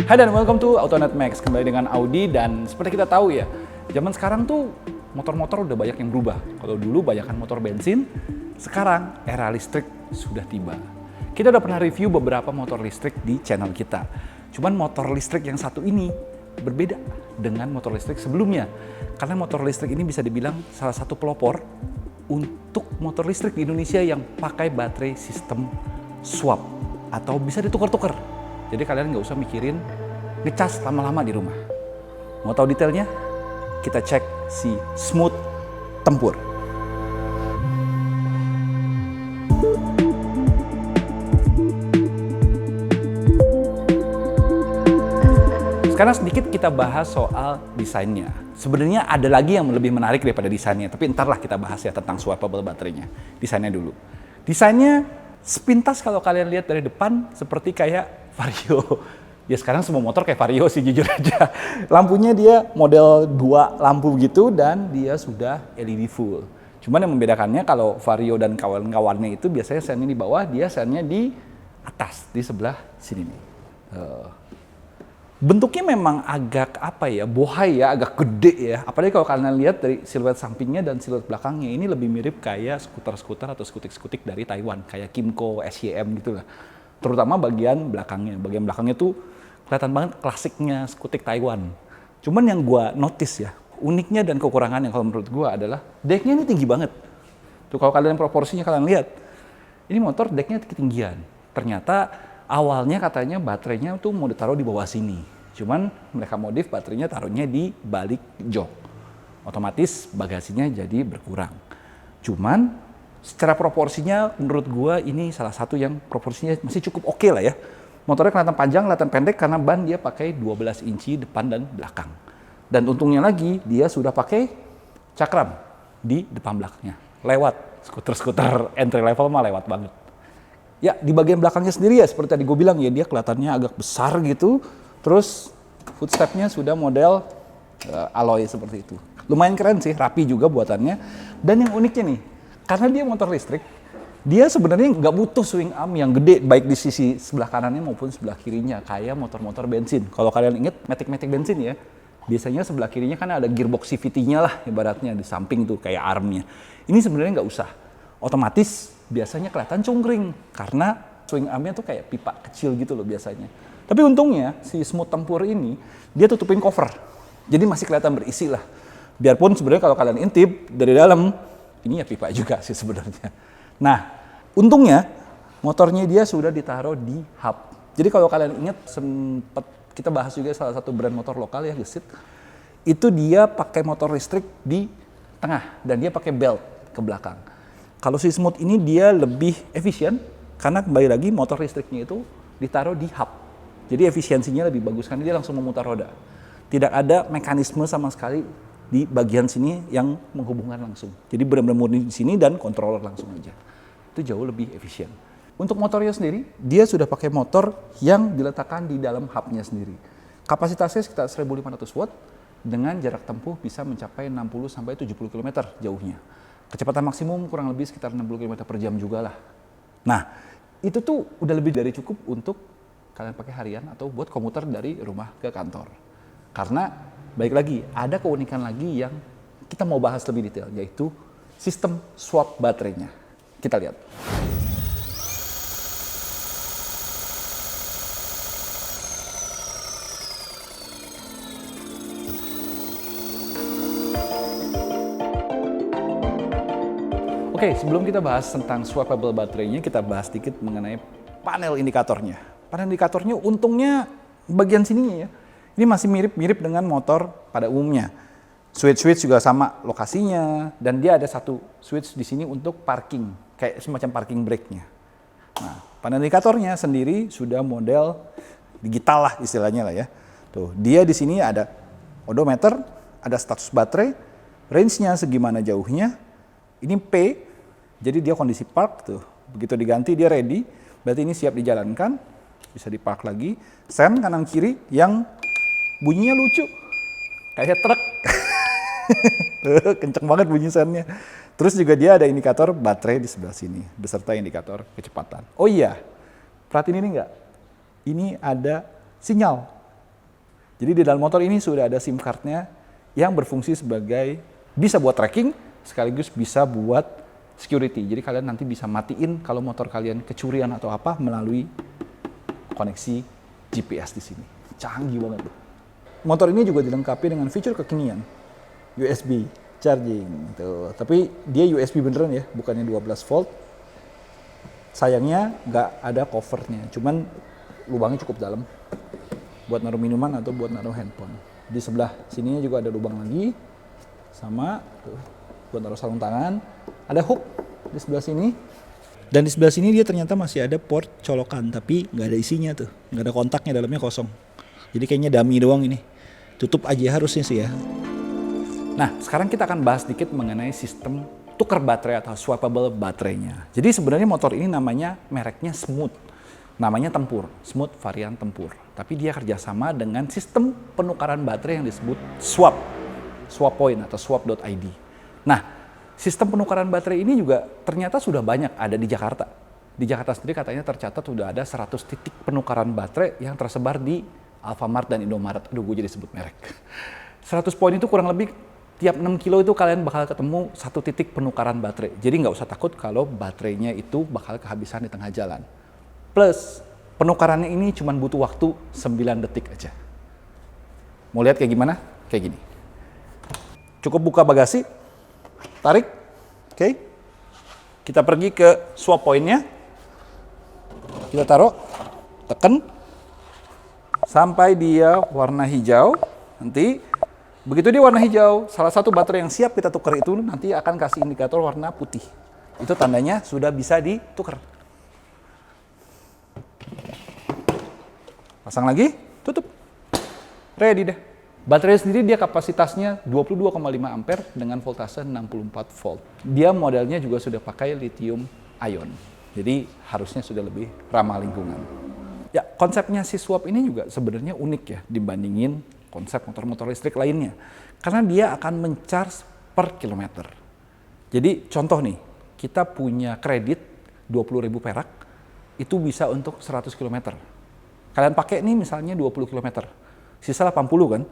Hai dan welcome to AutoNet Max, kembali dengan Audi. Dan seperti kita tahu ya, zaman sekarang tuh motor-motor udah banyak yang berubah. Kalau dulu banyakan motor bensin, sekarang era listrik sudah tiba. Kita udah pernah review beberapa motor listrik di channel kita. Cuman motor listrik yang satu ini berbeda dengan motor listrik sebelumnya. Karena motor listrik ini bisa dibilang salah satu pelopor untuk motor listrik di Indonesia yang pakai baterai sistem swap atau bisa ditukar-tukar. Jadi kalian nggak usah mikirin ngecas lama-lama di rumah. Mau tahu detailnya? Kita cek si Smooth Tempur. Sekarang sedikit kita bahas soal desainnya. Sebenarnya ada lagi yang lebih menarik daripada desainnya, tapi entarlah kita bahas ya tentang swappable baterainya. Desainnya dulu. Desainnya sepintas kalau kalian lihat dari depan seperti kayak Vario. Ya sekarang semua motor kayak Vario sih jujur aja. Lampunya dia model 2 lampu gitu dan dia sudah LED full. Cuman yang membedakannya kalau Vario dan kawan-kawannya itu biasanya sennya di bawah, dia sennya di atas, di sebelah sini nih. Bentuknya memang agak bohai ya, agak gede ya. Apalagi kalau kalian lihat dari siluet sampingnya dan siluet belakangnya, ini lebih mirip kayak skuter-skuter atau skutik-skutik dari Taiwan, kayak Kymco, SYM gitu lah. Terutama bagian belakangnya. Bagian belakangnya tuh kelihatan banget klasiknya skutik Taiwan. Cuman yang gua notice ya, uniknya dan kekurangannya kalau menurut gua adalah decknya ini tinggi banget. Tuh kalau kalian proporsinya kalian lihat, ini motor decknya ketinggian. Ternyata awalnya katanya baterainya tuh mau ditaruh di bawah sini. Cuman mereka modif baterainya taruhnya di balik jok. Otomatis bagasinya jadi berkurang. Cuman secara proporsinya menurut gua ini salah satu yang proporsinya masih cukup oke lah ya. Motornya kelihatan panjang, kelihatan pendek karena ban dia pakai 12 inci depan dan belakang. Dan untungnya lagi dia sudah pakai cakram di depan belakangnya. Lewat skuter-skuter entry level mah lewat banget. Ya di bagian belakangnya sendiri ya seperti tadi gue bilang ya, dia kelihatannya agak besar gitu. Terus footstepnya sudah model alloy seperti itu. Lumayan keren sih, rapi juga buatannya. Dan yang uniknya nih, karena dia motor listrik, dia sebenarnya nggak butuh swing arm yang gede baik di sisi sebelah kanannya maupun sebelah kirinya kayak motor-motor bensin. Kalau kalian inget Matic bensin ya, biasanya sebelah kirinya kan ada gearbox CVT-nya lah ibaratnya di samping tuh kayak armnya. Ini sebenarnya nggak usah. Otomatis biasanya kelihatan cungkring karena swing armnya tuh kayak pipa kecil gitu loh biasanya. Tapi untungnya si Smooth Tempur ini dia tutupin cover, jadi masih kelihatan berisi lah. Biarpun sebenarnya kalau kalian intip dari dalam ini ya pipa juga sih sebenarnya. Nah untungnya motornya dia sudah ditaruh di hub. Jadi kalau kalian ingat sempat kita bahas juga salah satu brand motor lokal ya Gesit, itu dia pakai motor listrik di tengah dan dia pakai belt ke belakang. Kalau si Smooth ini dia lebih efisien karena kembali lagi motor listriknya itu ditaruh di hub. Jadi efisiensinya lebih bagus karena dia langsung memutar roda. Tidak ada mekanisme sama sekali di bagian sini yang menghubungkan langsung. Jadi benar-benar murni di sini dan controller langsung aja. Itu jauh lebih efisien. Untuk motornya sendiri, dia sudah pakai motor yang diletakkan di dalam hubnya sendiri. Kapasitasnya sekitar 1500 watt dengan jarak tempuh bisa mencapai 60-70 km jauhnya. Kecepatan maksimum kurang lebih sekitar 60 km per jam juga lah. Nah, itu tuh udah lebih dari cukup untuk kalian pakai harian atau buat komuter dari rumah ke kantor. Karena, baik lagi, ada keunikan lagi yang kita mau bahas lebih detail, yaitu sistem swap baterainya. Kita lihat. Oke, sebelum kita bahas tentang swappable baterainya, kita bahas sedikit mengenai panel indikatornya. Panel indikatornya untungnya bagian sininya ya. Ini masih mirip-mirip dengan motor pada umumnya. Switch juga sama lokasinya dan dia ada satu switch di sini untuk parking, kayak semacam parking brake-nya. Nah, panel indikatornya sendiri sudah model digital lah istilahnya lah ya. Tuh, dia di sini ada odometer, ada status baterai, range-nya segimana jauhnya. Ini P, jadi dia kondisi park tuh. Begitu diganti dia ready, berarti ini siap dijalankan. Bisa dipark lagi. Sen kanan kiri yang bunyinya lucu. Kayak truk. Kenceng banget bunyi sennya. Terus juga dia ada indikator baterai di sebelah sini, beserta indikator kecepatan. Oh iya, perhatiin ini enggak? Ini ada sinyal Jadi di dalam motor ini sudah ada SIM cardnya yang berfungsi sebagai bisa buat tracking sekaligus bisa buat security. Jadi kalian nanti bisa matiin kalau motor kalian kecurian atau apa melalui koneksi GPS di sini. Canggih banget tuh. Motor ini juga dilengkapi dengan fitur kekinian USB charging tuh. Tapi dia USB beneran ya, bukannya 12 volt. Sayangnya nggak ada covernya, cuman lubangnya cukup dalam buat naruh minuman atau buat naruh handphone. Di sebelah sininya juga ada lubang lagi, sama tuh, buat naruh sarung tangan. Ada hook di sebelah sini, dan di sebelah sini dia ternyata masih ada port colokan, tapi nggak ada isinya tuh, nggak ada kontaknya, dalamnya kosong. Jadi kayaknya dummy doang ini. Tutup aja harusnya sih ya. Nah, sekarang kita akan bahas sedikit mengenai sistem tukar baterai atau swappable baterainya. Jadi sebenarnya motor ini namanya mereknya Smooth. Namanya Tempur, Smooth varian Tempur. Tapi dia kerjasama dengan sistem penukaran baterai yang disebut Swap Point atau swap.id. Nah, sistem penukaran baterai ini juga ternyata sudah banyak ada di Jakarta. Di Jakarta sendiri katanya tercatat sudah ada 100 titik penukaran baterai yang tersebar di Alfamart dan Indomaret. Aduh, gue jadi sebut merek. 100 poin itu kurang lebih tiap 6 kilo itu kalian bakal ketemu satu titik penukaran baterai. Jadi nggak usah takut kalau baterainya itu bakal kehabisan di tengah jalan. Plus, penukarannya ini cuma butuh waktu 9 detik aja. Mau lihat kayak gimana? Kayak gini. Cukup buka bagasi, tarik, oke. Kita pergi ke swap point-nya. Kita taruh, tekan, sampai dia warna hijau. Nanti, begitu dia warna hijau, salah satu baterai yang siap kita tukar itu nanti akan kasih indikator warna putih. Itu tandanya sudah bisa ditukar. Pasang lagi, tutup. Ready deh. Baterai sendiri dia kapasitasnya 22,5 ampere dengan voltase 64 volt. Dia modelnya juga sudah pakai lithium ion. Jadi harusnya sudah lebih ramah lingkungan. Ya, konsepnya si Swap ini juga sebenarnya unik ya dibandingin konsep motor-motor listrik lainnya. Karena dia akan men-charge per kilometer. Jadi contoh nih, kita punya kredit 20.000 perak, itu bisa untuk 100 km. Kalian pakai nih misalnya 20 km, sisa 80 kan?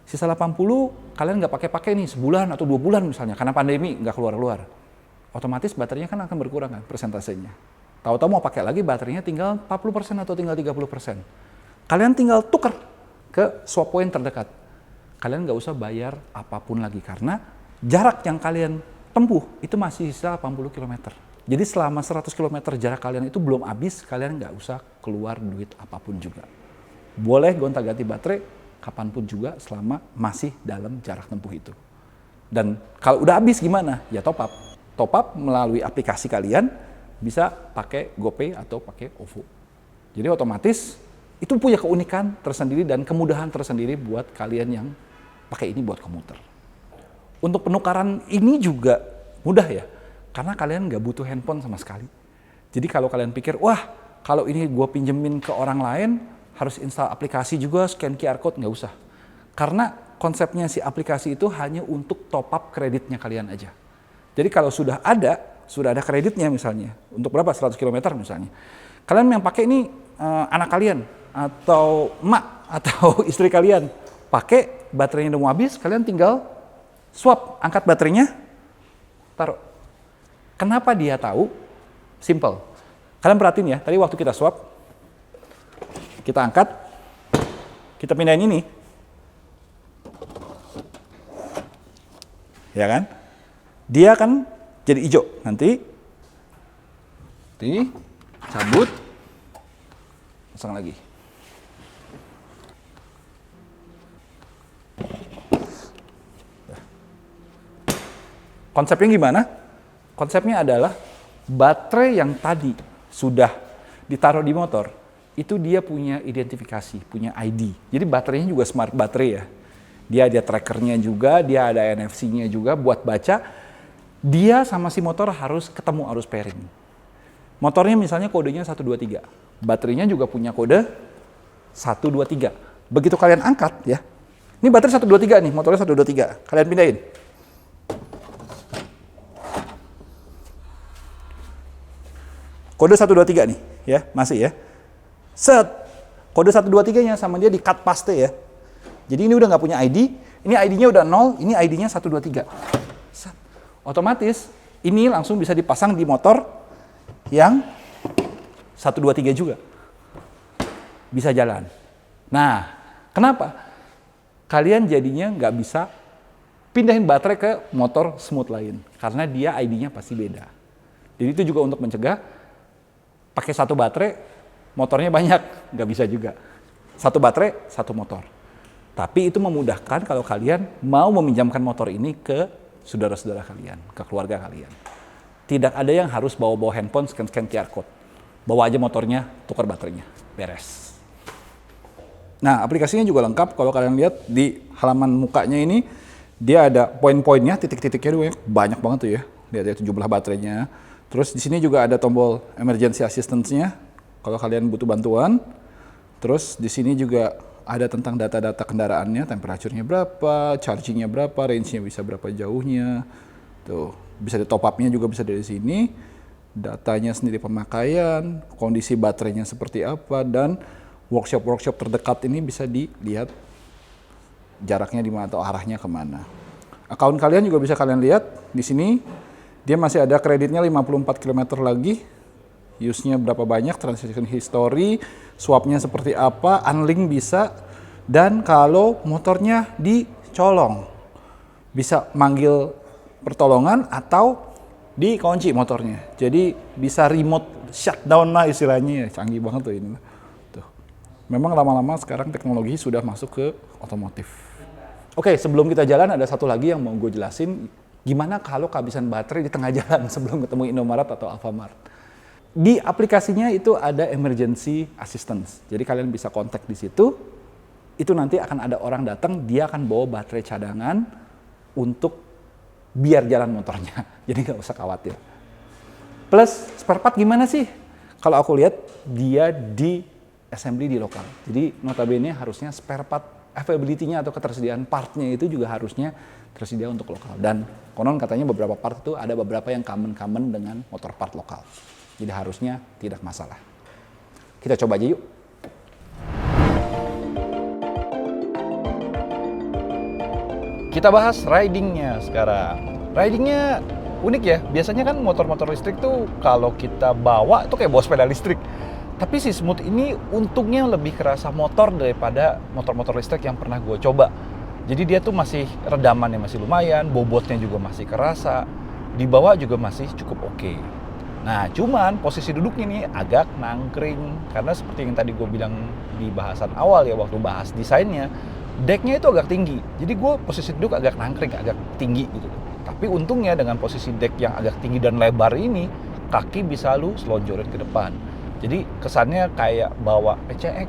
Sisa 80 kalian nggak pakai-pakai nih sebulan atau 2 bulan misalnya, karena pandemi nggak keluar-keluar. Otomatis baterainya kan akan berkurang kan persentasenya. Tahu-tahu mau pakai lagi baterainya tinggal 40% atau tinggal 30%. Kalian tinggal tukar ke swap point terdekat. Kalian nggak usah bayar apapun lagi karena jarak yang kalian tempuh itu masih sisa 80 km. Jadi selama 100 km jarak kalian itu belum habis, kalian nggak usah keluar duit apapun juga. Boleh gonta-ganti baterai kapanpun juga selama masih dalam jarak tempuh itu. Dan kalau udah habis gimana? Ya top up. Top up melalui aplikasi kalian, bisa pakai GoPay atau pakai OVO. Jadi otomatis itu punya keunikan tersendiri dan kemudahan tersendiri buat kalian yang pakai ini buat komuter. Untuk penukaran ini juga mudah ya. Karena kalian nggak butuh handphone sama sekali. Jadi kalau kalian pikir, wah kalau ini gue pinjemin ke orang lain, harus install aplikasi juga, scan QR code, nggak usah. Karena konsepnya si aplikasi itu hanya untuk top up kreditnya kalian aja. Jadi kalau sudah ada kreditnya misalnya, untuk berapa? 100 km misalnya. Kalian yang pakai ini anak kalian, atau emak, atau istri kalian, pakai baterainya udah mau habis, kalian tinggal swap, angkat baterainya, taruh. Kenapa dia tahu? Simple. Kalian perhatiin ya, tadi waktu kita swap, kita angkat, kita pindahin ini. Ya kan? Dia akan jadi hijau. Nanti cabut, pasang lagi. Konsepnya gimana? Konsepnya adalah baterai yang tadi sudah ditaruh di motor, itu dia punya identifikasi, punya ID. Jadi baterainya juga smart baterai ya. Dia ada trackernya juga, dia ada NFC-nya juga buat baca. Dia sama si motor harus ketemu arus pairing. Motornya misalnya kodenya 123. Baterainya juga punya kode 123. Begitu kalian angkat ya. Ini baterai 123 nih, motornya 123. Kalian pindahin. Kode 123 nih, ya, masih ya. Set. Kode 123-nya sama dia di cut paste ya. Jadi ini udah nggak punya ID, ini ID-nya udah 0, ini ID-nya 123. Otomatis ini langsung bisa dipasang di motor yang 123 juga. Bisa jalan. Nah, kenapa? Kalian jadinya nggak bisa pindahin baterai ke motor smooth lain. Karena dia ID-nya pasti beda. Jadi itu juga untuk mencegah pakai satu baterai, motornya banyak. Nggak bisa juga. Satu baterai, satu motor. Tapi itu memudahkan kalau kalian mau meminjamkan motor ini ke saudara-saudara kalian, ke keluarga kalian. Tidak ada yang harus bawa-bawa handphone, scan-scan QR code. Bawa aja motornya, tukar baterainya. Beres. Nah, aplikasinya juga lengkap. Kalau kalian lihat di halaman mukanya ini, dia ada poin-poinnya, titik-titiknya banyak banget tuh ya. Lihat ya, jumlah baterainya. Terus di sini juga ada tombol emergency assistance-nya kalau kalian butuh bantuan. Terus di sini juga ada tentang data-data kendaraannya, temperaturnya berapa, chargingnya berapa, range-nya bisa berapa jauhnya. Tuh, bisa di top up-nya juga bisa dari sini. Datanya sendiri pemakaian, kondisi baterainya seperti apa, dan workshop-workshop terdekat ini bisa dilihat jaraknya di mana atau arahnya kemana. Account kalian juga bisa kalian lihat di sini. Dia masih ada kreditnya 54 km lagi. Use-nya berapa banyak, transaction history, swap-nya seperti apa, unlink bisa, dan kalau motornya dicolong bisa manggil pertolongan atau dikunci motornya. Jadi bisa remote shutdown lah istilahnya, canggih banget tuh ini. Tuh. Memang lama-lama sekarang teknologi sudah masuk ke otomotif. Oke, sebelum kita jalan ada satu lagi yang mau gue jelasin, gimana kalau kehabisan baterai di tengah jalan sebelum ketemu Indomaret atau Alfamart. Di aplikasinya itu ada emergency assistance. Jadi kalian bisa kontak di situ. Itu nanti akan ada orang datang, dia akan bawa baterai cadangan untuk biar jalan motornya. Jadi nggak usah khawatir. Plus spare part gimana sih? Kalau aku lihat dia di assembly di lokal. Jadi notabene harusnya spare part availability-nya atau ketersediaan part-nya itu juga harusnya tersedia untuk lokal. Dan konon katanya beberapa part itu ada beberapa yang common dengan motor part lokal. Jadi harusnya tidak masalah. Kita coba aja yuk. Kita bahas ridingnya sekarang. Ridingnya unik ya. Biasanya kan motor-motor listrik tuh kalau kita bawa tuh kayak bawa sepeda listrik. Tapi si Smooth ini untungnya lebih kerasa motor daripada motor-motor listrik yang pernah gue coba. Jadi dia tuh masih redamannya masih lumayan, bobotnya juga masih kerasa, dibawa juga masih cukup oke. Nah, cuman posisi duduknya nih agak nangkring. Karena seperti yang tadi gue bilang di bahasan awal ya, waktu bahas desainnya, decknya itu agak tinggi. Jadi gue posisi duduk agak nangkring, agak tinggi gitu. Tapi untungnya dengan posisi deck yang agak tinggi dan lebar ini, kaki bisa lu selonjorin ke depan. Jadi kesannya kayak bawa PCX.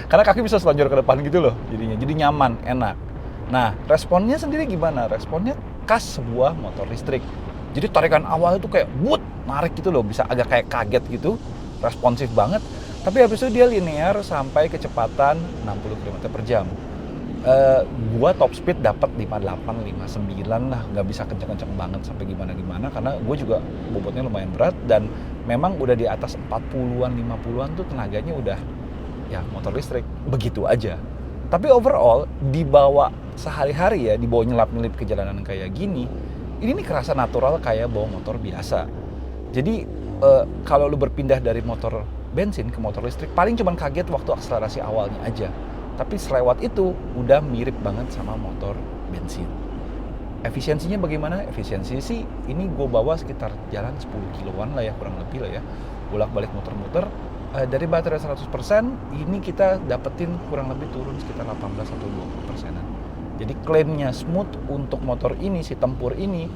Karena kaki bisa selonjor ke depan gitu loh jadinya. Jadi nyaman, enak. Nah, responnya sendiri gimana? Responnya khas sebuah motor listrik. Jadi tarikan awal itu kayak wut, narik gitu loh, bisa agak kayak kaget gitu, responsif banget. Tapi habis itu dia linear sampai kecepatan 60 km per jam. Gua top speed dapat 58, 59 lah, nggak bisa kenceng-kenceng banget sampai gimana-gimana karena gue juga bobotnya lumayan berat dan memang udah di atas 40-an, 50-an tuh tenaganya udah ya motor listrik, begitu aja. Tapi overall dibawa sehari-hari ya, dibawa nyelap-nyelip ke jalanan kayak gini, ini nih kerasa natural kayak bawa motor biasa. Jadi kalau lu berpindah dari motor bensin ke motor listrik, paling cuman kaget waktu akselerasi awalnya aja. Tapi selewat itu udah mirip banget sama motor bensin. Efisiensinya bagaimana? Efisiensi sih ini gue bawa sekitar jalan 10 kiloan lah ya, kurang lebih lah ya. Bolak-balik muter-muter. Dari baterai 100%, ini kita dapetin kurang lebih turun sekitar 18 atau 20%. Jadi klaimnya Smooth untuk motor ini, si Tempur ini,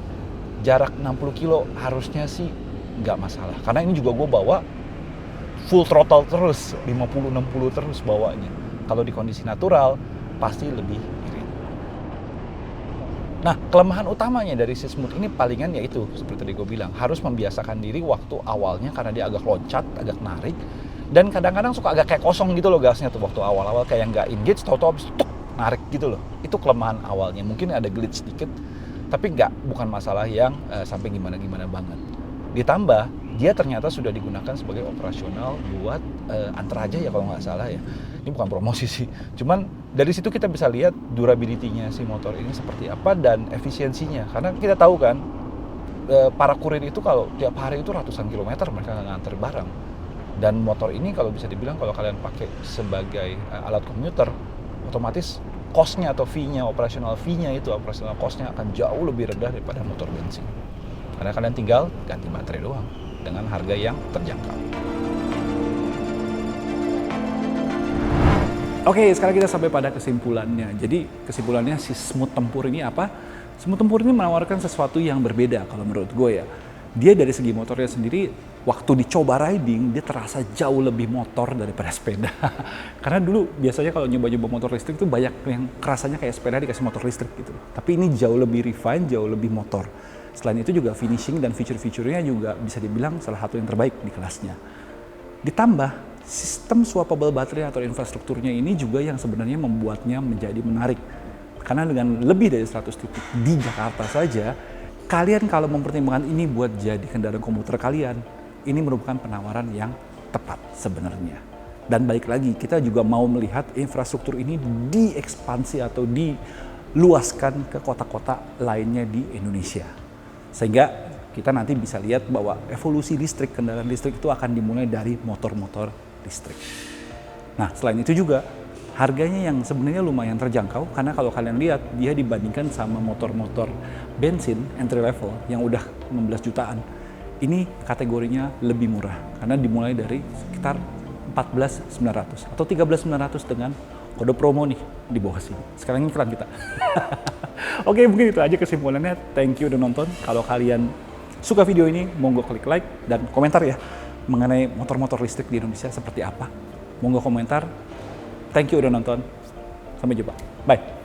jarak 60 kilo harusnya sih nggak masalah. Karena ini juga gue bawa full throttle terus, 50-60 terus bawanya. Kalau di kondisi natural, pasti lebih irit. Nah, kelemahan utamanya dari si Smooth ini palingan yaitu, seperti tadi gue bilang, harus membiasakan diri waktu awalnya karena dia agak loncat, agak narik. Dan kadang-kadang suka agak kayak kosong gitu loh gasnya tuh waktu awal-awal, kayak nggak engage, tau-tau habis tuk, narik gitu loh. Itu kelemahan awalnya. Mungkin ada glitch sedikit, tapi bukan masalah yang sampai gimana-gimana banget. Ditambah, dia ternyata sudah digunakan sebagai operasional buat Antar Aja ya kalau nggak salah ya. Ini bukan promosi sih, cuman dari situ kita bisa lihat durability-nya si motor ini seperti apa dan efisiensinya. Karena kita tahu kan, para kurir itu kalau tiap hari itu ratusan kilometer mereka nganter barang. Dan motor ini kalau bisa dibilang kalau kalian pakai sebagai alat komuter, otomatis cost-nya atau fee-nya, operational cost-nya akan jauh lebih rendah daripada motor bensin. Karena kalian tinggal ganti baterai doang dengan harga yang terjangkau. Oke, sekarang kita sampai pada kesimpulannya. Jadi kesimpulannya si Smooth Tempur ini apa? Smooth Tempur ini menawarkan sesuatu yang berbeda kalau menurut gue ya. Dia dari segi motornya sendiri, waktu dicoba riding, dia terasa jauh lebih motor daripada sepeda. Karena dulu biasanya kalau nyoba-nyoba motor listrik itu banyak yang kerasanya kayak sepeda dikasih motor listrik gitu. Tapi ini jauh lebih refine, jauh lebih motor. Selain itu juga finishing dan feature-featurenya juga bisa dibilang salah satu yang terbaik di kelasnya. Ditambah sistem swappable baterai atau infrastrukturnya ini juga yang sebenarnya membuatnya menjadi menarik. Karena dengan lebih dari 100 titik di Jakarta saja, kalian kalau mempertimbangkan ini buat jadi kendaraan komuter kalian, ini merupakan penawaran yang tepat sebenarnya. Dan balik lagi, kita juga mau melihat infrastruktur ini diekspansi atau diluaskan ke kota-kota lainnya di Indonesia. Sehingga kita nanti bisa lihat bahwa evolusi listrik, kendaraan listrik itu akan dimulai dari motor-motor listrik. Nah, selain itu juga harganya yang sebenarnya lumayan terjangkau karena kalau kalian lihat dia dibandingkan sama motor-motor bensin entry level yang udah 16 jutaan. Ini kategorinya lebih murah karena dimulai dari sekitar 14.900 atau 13.900 dengan kode promo nih di bawah sini. Sekarang ini iklan kita. Oke, mungkin itu aja kesimpulannya. Thank you udah nonton. Kalau kalian suka video ini, monggo klik like dan komentar ya mengenai motor-motor listrik di Indonesia seperti apa. Monggo komentar. Thank you udah nonton. Sampai jumpa. Bye.